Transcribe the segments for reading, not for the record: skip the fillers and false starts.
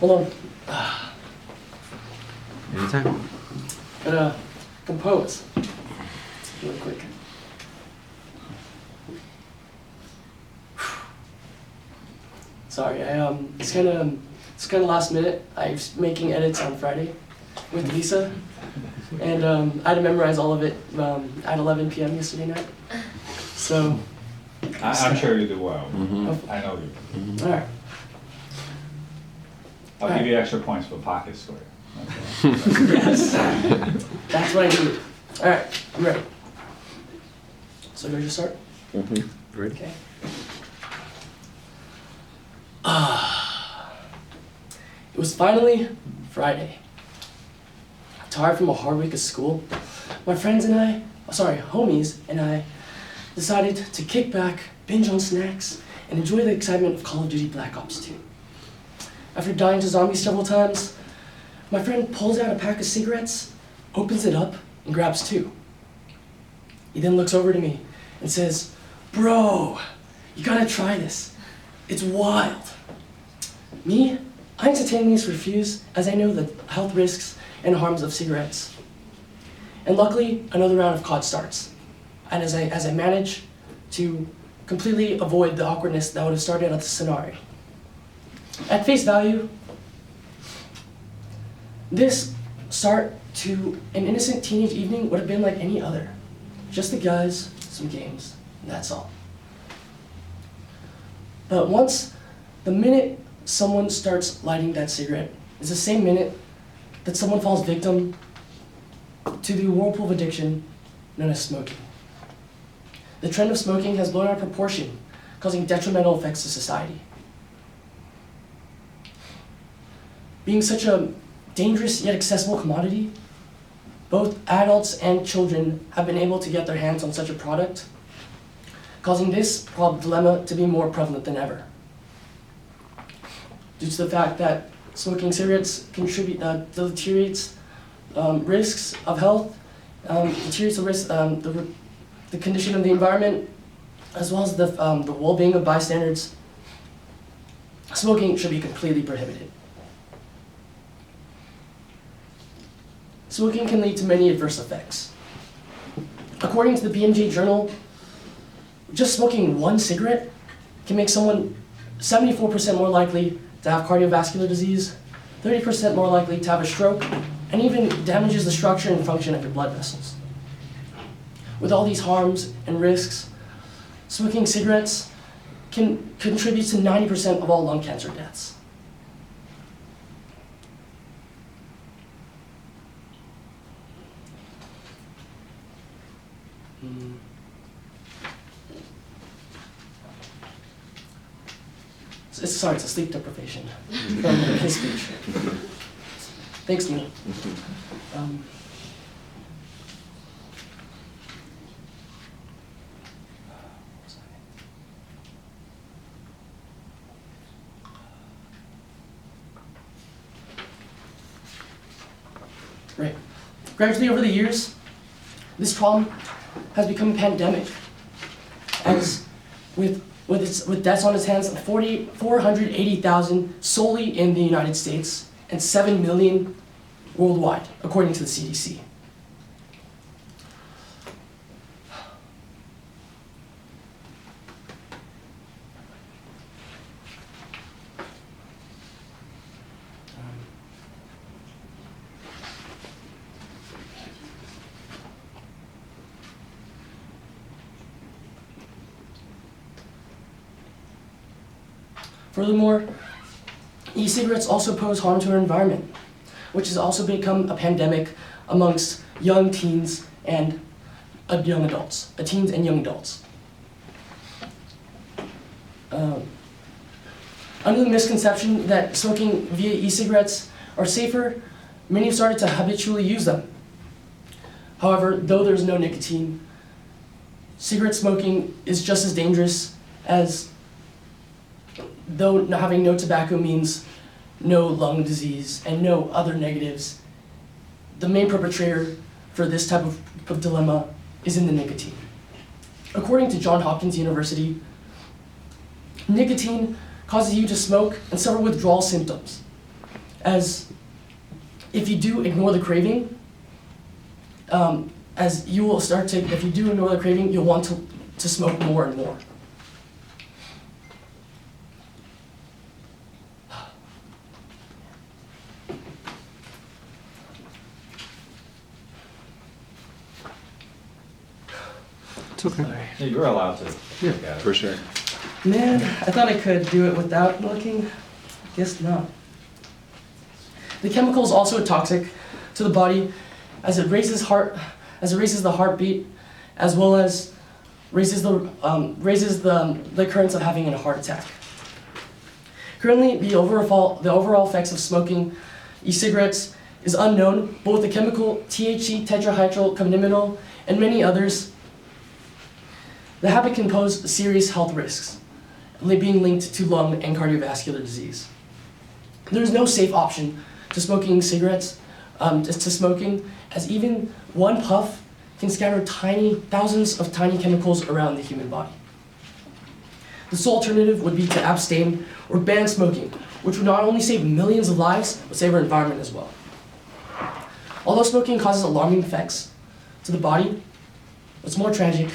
Hold on. Anytime. Gotta compose. Really quick. Sorry, it's kind of last minute. I was making edits on Friday with Lisa, and I had to memorize all of it at 11 p.m. yesterday night. So. I'm sure you do well. Mm-hmm. I know you. Mm-hmm. All right. I'll give you extra points for pocket story. Yes. That's what I need. All right, I'm ready. So do I just start? Mm-hmm. Ready? Okay. It was finally Friday. Tired from a hard week of school, my homies and I decided to kick back, binge on snacks, and enjoy the excitement of Call of Duty Black Ops 2. After dying to zombies several times, my friend pulls out a pack of cigarettes, opens it up, and grabs 2. He then looks over to me and says, "Bro, you gotta try this. It's wild." Me, I instantaneously refuse, as I know the health risks and harms of cigarettes. And luckily, another round of COD starts. And as I manage to completely avoid the awkwardness that would have started at the scenario. At face value, this start to an innocent teenage evening would have been like any other. Just the guys, some games, and that's all. But the minute someone starts lighting that cigarette is the same minute that someone falls victim to the whirlpool of addiction known as smoking. The trend of smoking has blown out of proportion, causing detrimental effects to society. Being such a dangerous yet accessible commodity, both adults and children have been able to get their hands on such a product, causing this dilemma to be more prevalent than ever. Due to the fact that smoking cigarettes deteriorates risks of health, deteriorates the risk, the condition of the environment, as well as the well-being of bystanders, smoking should be completely prohibited. Smoking can lead to many adverse effects. According to the BMJ journal, just smoking one cigarette can make someone 74% more likely to have cardiovascular disease, 30% more likely to have a stroke, and even damages the structure and function of your blood vessels. With all these harms and risks, smoking cigarettes can contribute to 90% of all lung cancer deaths. It's a sleep deprivation from his speech. Thanks, Neil. Right. Gradually over the years, this problem has become a pandemic, as with deaths on its hands, 480,000 solely in the United States and 7 million worldwide, according to the CDC. Furthermore, e-cigarettes also pose harm to our environment, which has also become a pandemic amongst young teens and young adults, teens and young adults. Under the misconception that smoking via e-cigarettes are safer, many have started to habitually use them. However, though there's no nicotine, cigarette smoking is just as dangerous as though having no tobacco means no lung disease and no other negatives. The main perpetrator for this type of dilemma is in the nicotine. According to Johns Hopkins University, nicotine causes you to smoke and suffer withdrawal symptoms. as if you do ignore the craving, if you do ignore the craving, you'll want to smoke more and more. It's okay. Yeah, you're allowed to. Yeah, look at it. for sure. Man, I thought I could do it without looking. Guess not. The chemical is also toxic to the body as it raises the heartbeat, as well as raises the occurrence of having a heart attack. Currently, the overall effects of smoking e-cigarettes is unknown, but with the chemical THC tetrahydrocannabinol and many others, the habit can pose serious health risks, being linked to lung and cardiovascular disease. There is no safe option to smoking cigarettes, as even one puff can scatter thousands of tiny chemicals around the human body. The sole alternative would be to abstain or ban smoking, which would not only save millions of lives, but save our environment as well. Although smoking causes alarming effects to the body, what's more tragic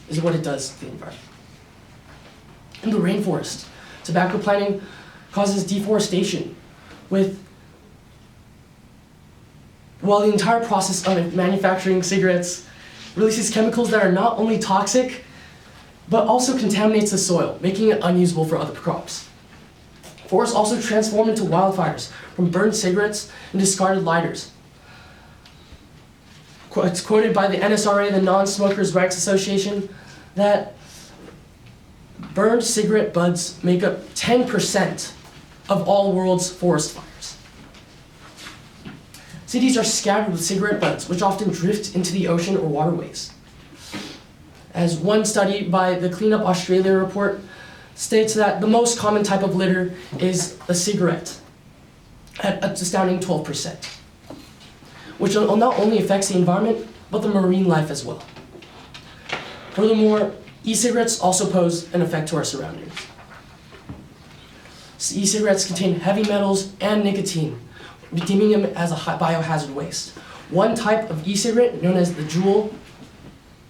is what it does to the environment. In the rainforest, tobacco planting causes deforestation, while the entire process of manufacturing cigarettes releases chemicals that are not only toxic, but also contaminates the soil, making it unusable for other crops. Forests also transform into wildfires from burned cigarettes and discarded lighters. It's quoted by the NSRA, the Non-Smokers' Rights Association, that burned cigarette butts make up 10% of all world's forest fires. Cities are scattered with cigarette butts, which often drift into the ocean or waterways. As one study by the Clean Up Australia report states that the most common type of litter is a cigarette, at an astounding 12%, which not only affects the environment, but the marine life as well. Furthermore, e-cigarettes also pose an effect to our surroundings. E-cigarettes contain heavy metals and nicotine, deeming them as a biohazard waste. One type of e-cigarette, known as the Juul,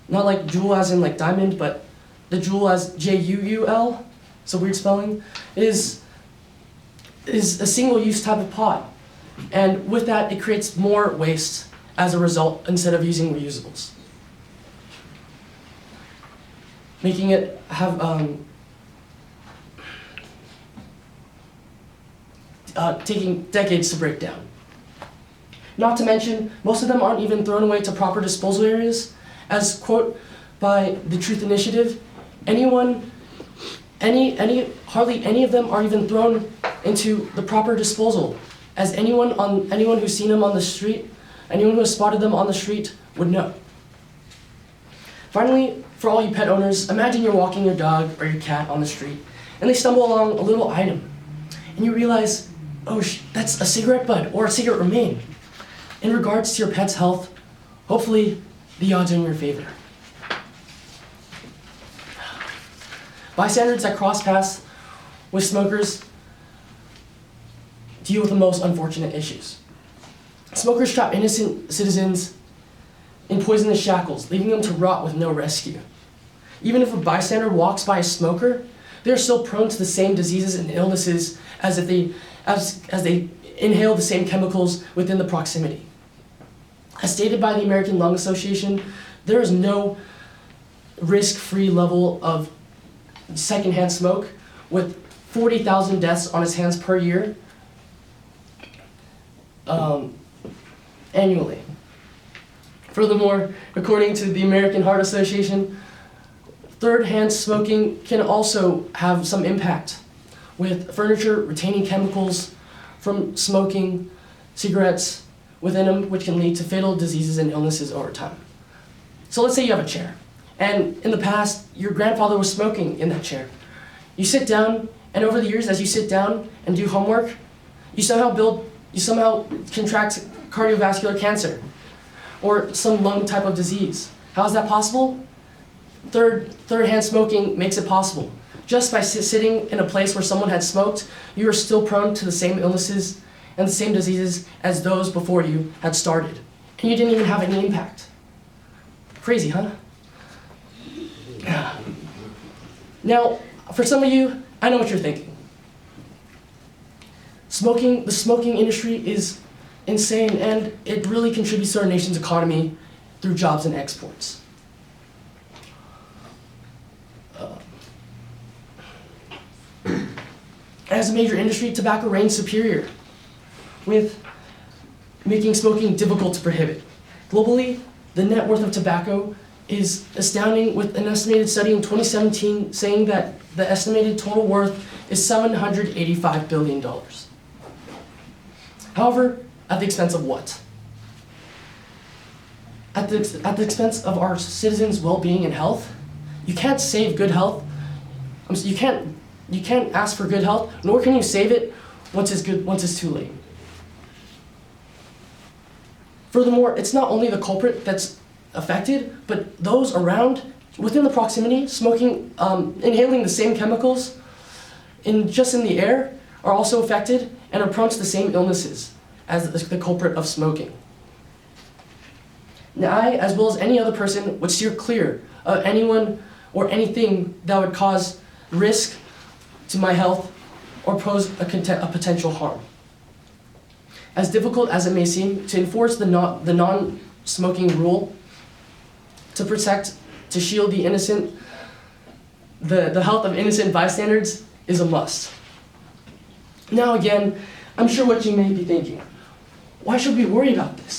not like Juul as in like diamond, but the Juul as J-U-U-L, it's a weird spelling, is a single-use type of pod. And with that, it creates more waste as a result instead of using reusables, making it have taking decades to break down. Not to mention, most of them aren't even thrown away to proper disposal areas. As quote by the Truth Initiative, hardly any of them are even thrown into the proper disposal, as anyone who's seen them on the street, anyone who has spotted them on the street would know. Finally, for all you pet owners, imagine you're walking your dog or your cat on the street, and they stumble along a little item, and you realize, oh, that's a cigarette butt or a cigarette remain. In regards to your pet's health, hopefully the odds are in your favor. Bystanders that cross paths with smokers deal with the most unfortunate issues. Smokers trap innocent citizens in poisonous shackles, leaving them to rot with no rescue. Even if a bystander walks by a smoker, they are still prone to the same diseases and illnesses as if they inhale the same chemicals within the proximity. As stated by the American Lung Association, there is no risk-free level of secondhand smoke, with 40,000 deaths on its hands per year annually. Furthermore, according to the American Heart Association, third-hand smoking can also have some impact, with furniture retaining chemicals from smoking cigarettes within them, which can lead to fatal diseases and illnesses over time. So let's say you have a chair, and in the past, your grandfather was smoking in that chair. You sit down, and over the years, as you sit down and do homework, you somehow contract cardiovascular cancer or some lung type of disease. How is that possible? Third-hand smoking makes it possible. Just by sitting in a place where someone had smoked, you are still prone to the same illnesses and the same diseases as those before you had started. And you didn't even have any impact. Crazy, huh? Now, for some of you, I know what you're thinking. The smoking industry is insane, and it really contributes to our nation's economy through jobs and exports. As a major industry, tobacco reigns superior, with making smoking difficult to prohibit. Globally, the net worth of tobacco is astounding, with an estimated study in 2017 saying that the estimated total worth is $785 billion. However, at the expense of what? At the expense of our citizens' well-being and health? You can't save good health. You can't ask for good health, nor can you save it once it's too late. Furthermore, it's not only the culprit that's affected, but those around, within the proximity, smoking, inhaling the same chemicals just in the air, are also affected and are prone to the same illnesses as the culprit of smoking. Now, I, as well as any other person, would steer clear of anyone or anything that would cause risk to my health or pose a potential harm. As difficult as it may seem, to enforce the non-smoking rule, to shield the innocent, the health of innocent bystanders is a must. Now again, I'm sure what you may be thinking, why should we worry about this?